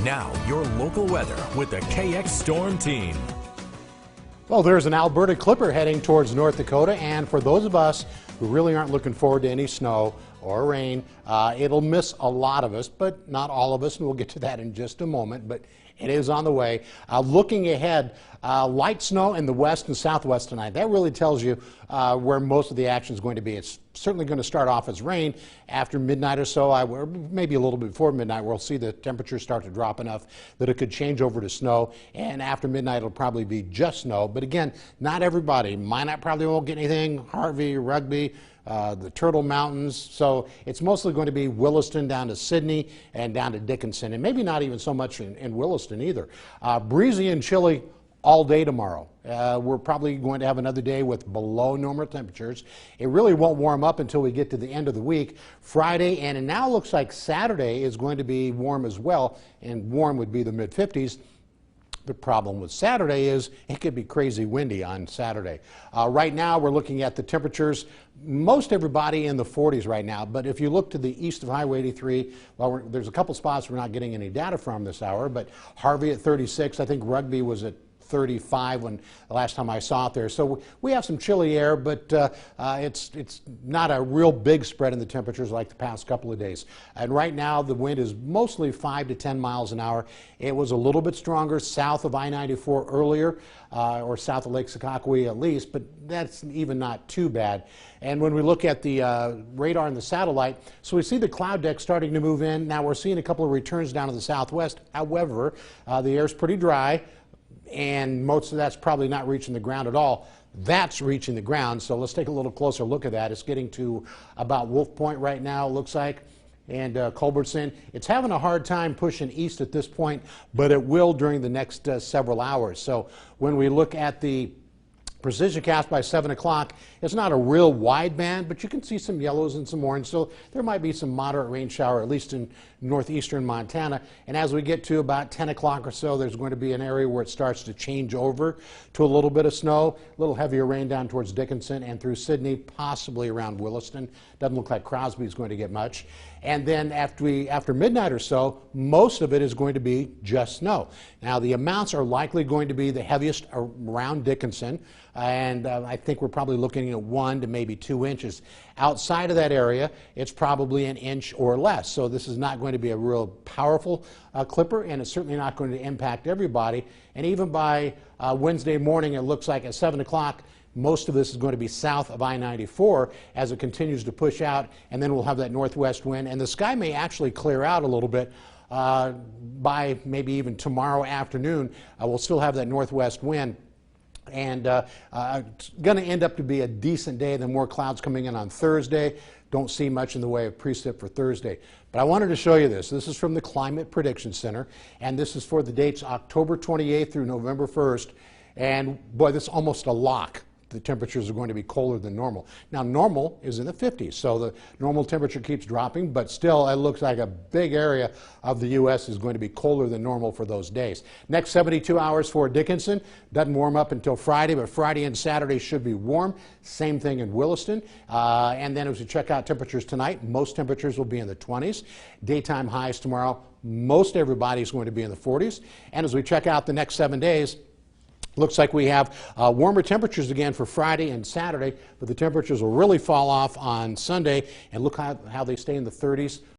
Now, your local weather with the KX Storm Team. Well, there's an Alberta clipper heading towards North Dakota, and for those of us who really aren't looking forward to any snow or rain, it'll miss a lot of us, but not all of us, and we'll get to that in just a moment, but it is on the way. Looking ahead, light snow in the west and southwest tonight. That really tells you where most of the action is going to be. It's certainly going to start off as rain after midnight or so, or maybe a little bit before midnight. We'll see the temperatures start to drop enough that it could change over to snow, and after midnight it'll probably be just snow. But again, not everybody. Minot probably won't get anything. Harvey, Rugby, the Turtle Mountains. So it's mostly going to be Williston down to Sydney and down to Dickinson, and maybe not even so much in Williston either. Breezy and chilly all day tomorrow. We're probably going to have another day with below normal temperatures. It really won't warm up until we get to the end of the week. Friday, and it now looks like Saturday is going to be warm as well, and warm would be the mid-50s. The problem with Saturday is it could be crazy windy on Saturday. Right now we're looking at the temperatures, most everybody in the 40s right now, but if you look to the east of Highway 83, well, there's a couple spots we're not getting any data from this hour, but Harvey at 36, I think Rugby was at 35 when the last time I saw it there. So we have some chilly air, but it's not a real big spread in the temperatures like the past couple of days. And right now the wind is mostly 5 to 10 miles an hour. It was a little bit stronger south of I-94 earlier, or south of Lake Sakakawea at least, but that's even not too bad. And when we look at the radar and the satellite, so we see the cloud deck starting to move in. Now we're seeing a couple of returns down to the southwest. However, the air's pretty dry, and most of that's probably not reaching the ground at all. That's reaching the ground, so let's take a little closer look at that. It's getting to about Wolf Point right now, it looks like, and Culbertson. It's having a hard time pushing east at this point, but it will during the next several hours. So when we look at the precision cast by 7 o'clock, it's not a real wide band, but you can see some yellows and some orange, so there might be some moderate rain shower, at least in northeastern Montana. And as we get to about 10 o'clock or so, there's going to be an area where it starts to change over to a little bit of snow, a little heavier rain down towards Dickinson and through Sydney, possibly around Williston. Doesn't look like Crosby's going to get much. And then after midnight or so, most of it is going to be just snow. Now the amounts are likely going to be the heaviest around Dickinson, and I think we're probably looking at 1 to maybe 2 inches. Outside of that area, it's probably an inch or less. So this is not going to be a real powerful clipper, and it's certainly not going to impact everybody. And even by Wednesday morning, it looks like at 7 o'clock, most of this is going to be south of I-94 as it continues to push out, and then we'll have that northwest wind, and the sky may actually clear out a little bit by maybe even tomorrow afternoon. We'll still have that northwest wind, and it's going to end up to be a decent day. Then more clouds coming in on Thursday. Don't see much in the way of precip for Thursday. But I wanted to show you this. This is from the Climate Prediction Center, and this is for the dates October 28th through November 1st. And boy, this is almost a lock. The temperatures are going to be colder than normal. Now, normal is in the 50s, so the normal temperature keeps dropping, but still, it looks like a big area of the U.S. is going to be colder than normal for those days. Next 72 hours for Dickinson. Doesn't warm up until Friday, but Friday and Saturday should be warm. Same thing in Williston. And then as we check out temperatures tonight, most temperatures will be in the 20s. Daytime highs tomorrow, most everybody's going to be in the 40s. And as we check out the next 7 days, looks like we have warmer temperatures again for Friday and Saturday, but the temperatures will really fall off on Sunday, and look how they stay in the 30s